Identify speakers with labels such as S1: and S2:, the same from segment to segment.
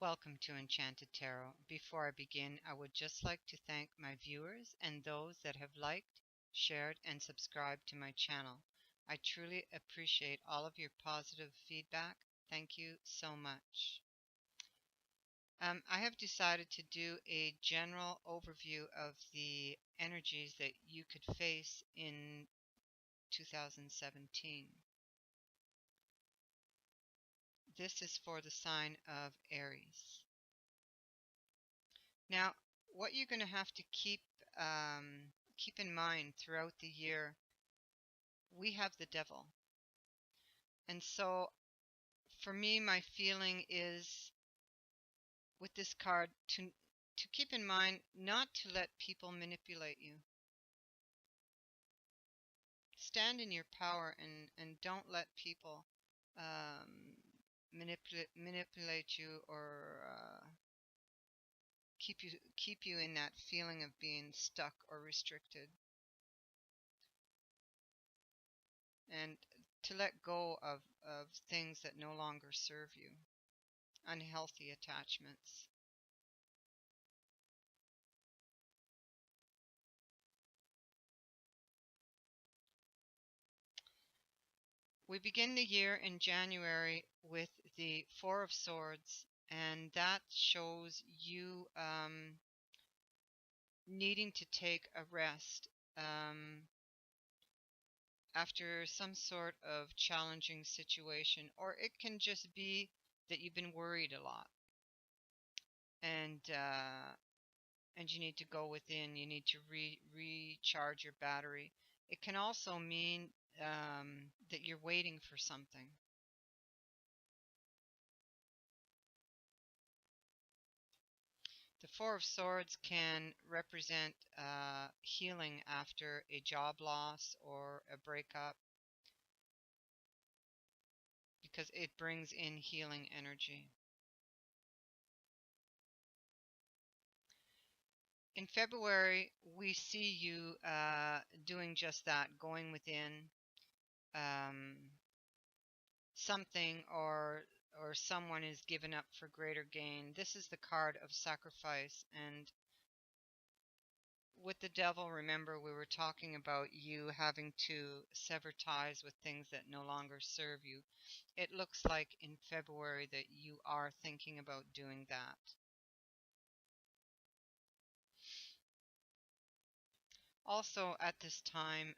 S1: Welcome to Enchanted Tarot. Before I begin, I would just like to thank my viewers and those that have liked, shared, and subscribed to my channel. I truly appreciate all of your positive feedback. Thank you so much. I have decided to do a general overview of the energies that you could face in 2017. This is for the sign of Aries. Now, what you're going to have to keep in mind throughout the year, we have the devil. And so for me, my feeling is with this card to keep in mind not to let people manipulate you. Stand in your power and don't let people manipulate you or keep you in that feeling of being stuck or restricted. And to let go of things that no longer serve you, unhealthy attachments. We begin the year in January with the Four of Swords, and that shows you needing to take a rest after some sort of challenging situation, or it can just be that you've been worried a lot, and you need to go within. You need to recharge your battery. It can also mean that you're waiting for something. The Four of Swords can represent healing after a job loss or a breakup, because it brings in healing energy. In February, we see you doing just that, going within something or someone is given up for greater gain. This is the card of sacrifice. And with the devil, remember, we were talking about you having to sever ties with things that no longer serve you. It looks like in February that you are thinking about doing that. Also, at this time,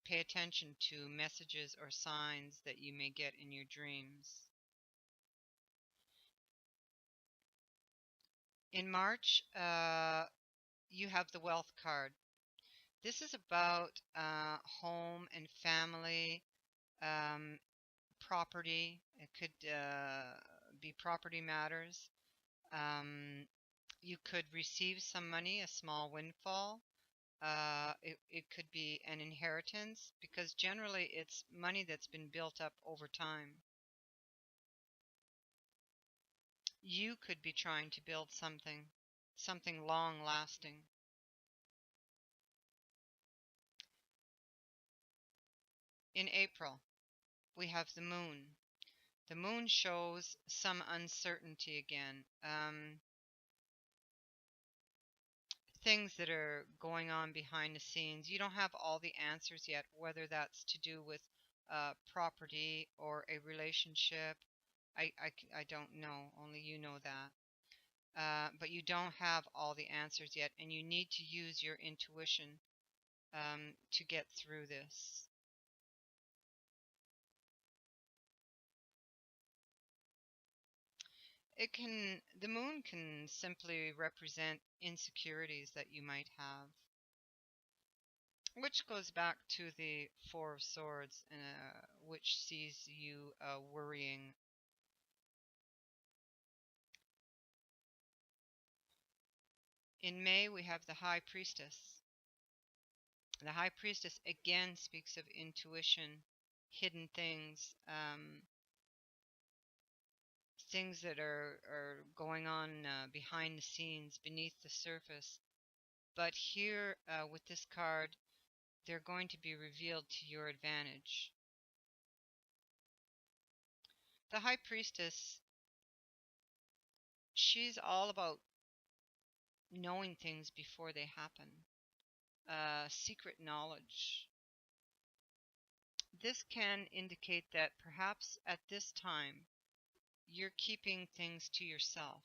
S1: pay attention to messages or signs that you may get in your dreams. In March, you have the Wealth card. This is about home and family, property. It could be property matters. You could receive some money, a small windfall. It could be an inheritance, because generally it's money that's been built up over time. You could be trying to build something long-lasting. In April, we have the moon. The moon shows some uncertainty again. Things that are going on behind the scenes. You don't have all the answers yet, whether that's to do with property or a relationship. I don't know. Only you know that. But you don't have all the answers yet, and you need to use your intuition to get through this. The moon can simply represent insecurities that you might have, which goes back to the Four of Swords, which sees you worrying. In May, we have the High Priestess. The High Priestess again speaks of intuition, hidden things, things that are going on behind the scenes, beneath the surface. But here, with this card, they're going to be revealed to your advantage. The High Priestess she's all about knowing things before they happen. Secret knowledge. This can indicate that perhaps at this time you're keeping things to yourself.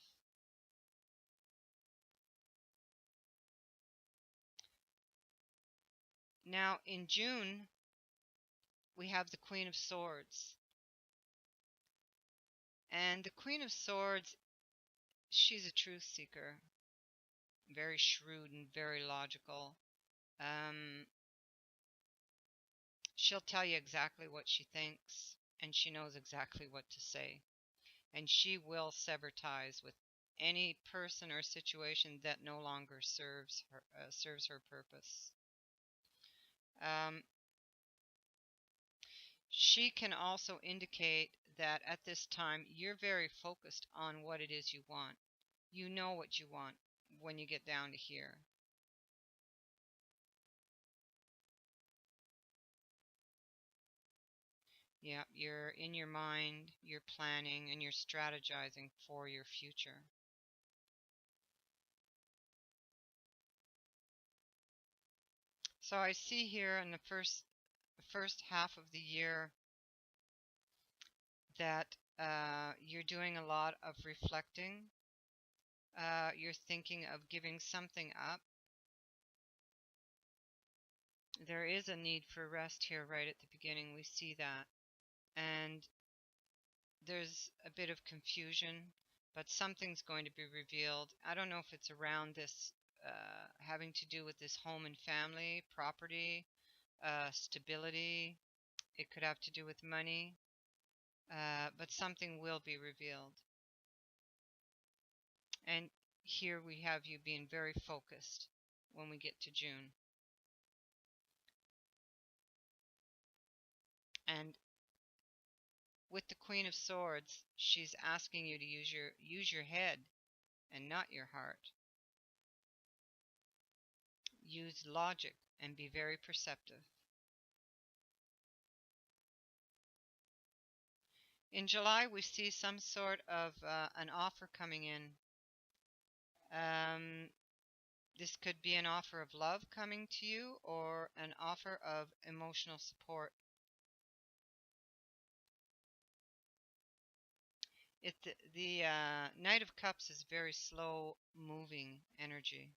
S1: Now, in June, we have the Queen of Swords. And the Queen of Swords, she's a truth seeker, very shrewd and very logical. She'll tell you exactly what she thinks, and she knows exactly what to say. And she will sever ties with any person or situation that no longer serves her purpose. She can also indicate that at this time you're very focused on what it is you want. You know what you want when you get down to here. Yeah, you're in your mind, you're planning, and you're strategizing for your future. So I see here in the first half of the year that you're doing a lot of reflecting. You're thinking of giving something up. There is a need for rest here right at the beginning. We see that. And there's a bit of confusion, but something's going to be revealed. I don't know if it's around this having to do with this home and family, property, stability. It could have to do with money, but something will be revealed. And here we have you being very focused when we get to June. And with the Queen of Swords, she's asking you to use your head and not your heart. Use logic and be very perceptive. In July, we see some sort of an offer coming in. This could be an offer of love coming to you or an offer of emotional support. The Knight of Cups is very slow moving energy.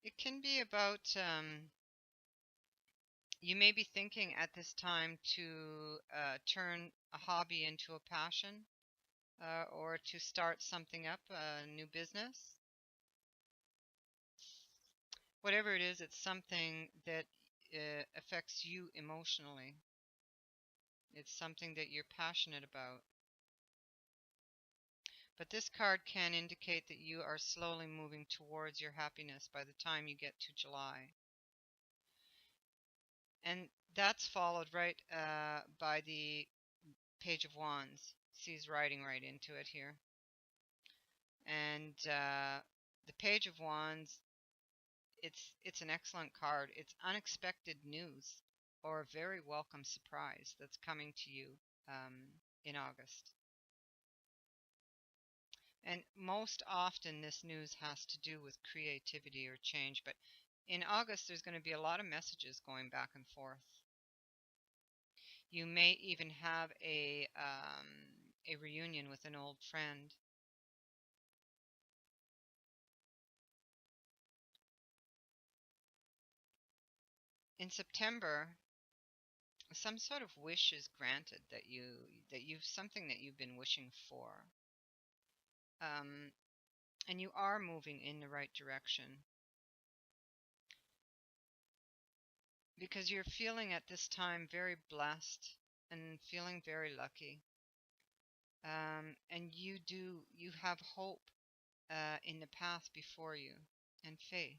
S1: It can be about you may be thinking at this time to turn a hobby into a passion or to start something up, a new business. Whatever it is, it's something that affects you emotionally. It's something that you're passionate about. But this card can indicate that you are slowly moving towards your happiness by the time you get to July. And that's followed right by the Page of Wands. See, he's riding right into it here. And the Page of Wands, it's an excellent card. It's unexpected news or a very welcome surprise that's coming to you in August. And most often this news has to do with creativity or change, but in August there's going to be a lot of messages going back and forth. You may even have a reunion with an old friend. In September, some sort of wish is granted that you've something that you've been wishing for. And you are moving in the right direction. Because you're feeling at this time very blessed and feeling very lucky. And you have hope in the path before you and faith.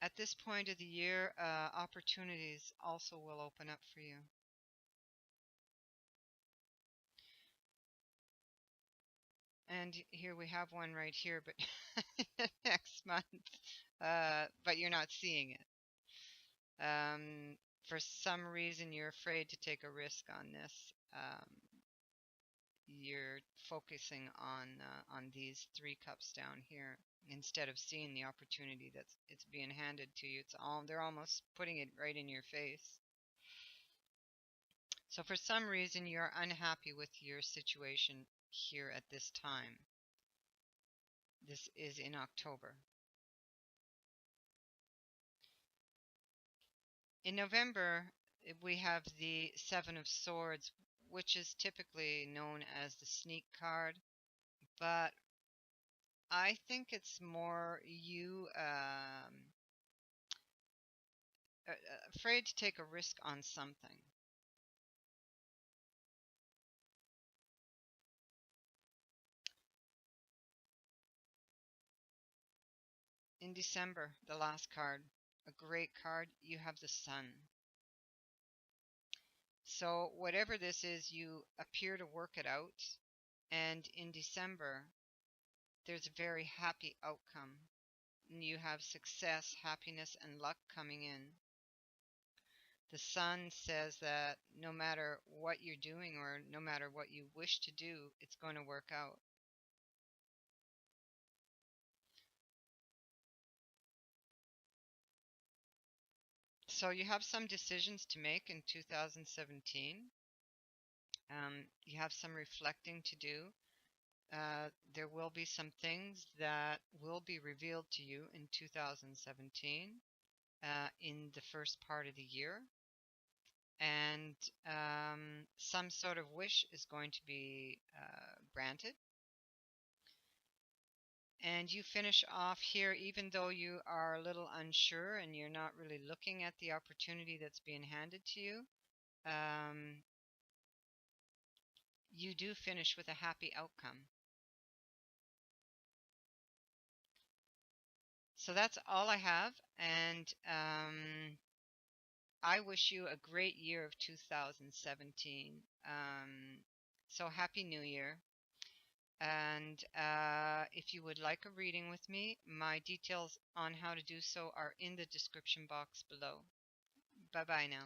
S1: At this point of the year, opportunities also will open up for you. And here we have one right here, but next month. But you're not seeing it. For some reason, you're afraid to take a risk on this. You're focusing on these three cups down here instead of seeing the opportunity that's it's being handed to you. They're almost putting it right in your face. So for some reason, you're unhappy with your situation here at this time. This is in October. In November, we have the Seven of Swords, which is typically known as the sneak card, but I think it's more you afraid to take a risk on something. In December, the last card, a great card, you have the Sun. So whatever this is, you appear to work it out, and in December, there's a very happy outcome. You have success, happiness, and luck coming in. The Sun says that no matter what you're doing or no matter what you wish to do, it's going to work out. So you have some decisions to make in 2017. You have some reflecting to do. There will be some things that will be revealed to you in 2017 in the first part of the year. And some sort of wish is going to be granted. And you finish off here, even though you are a little unsure and you're not really looking at the opportunity that's being handed to you, you do finish with a happy outcome. So that's all I have, and I wish you a great year of 2017. So Happy New Year. And if you would like a reading with me, my details on how to do so are in the description box below. Bye bye now.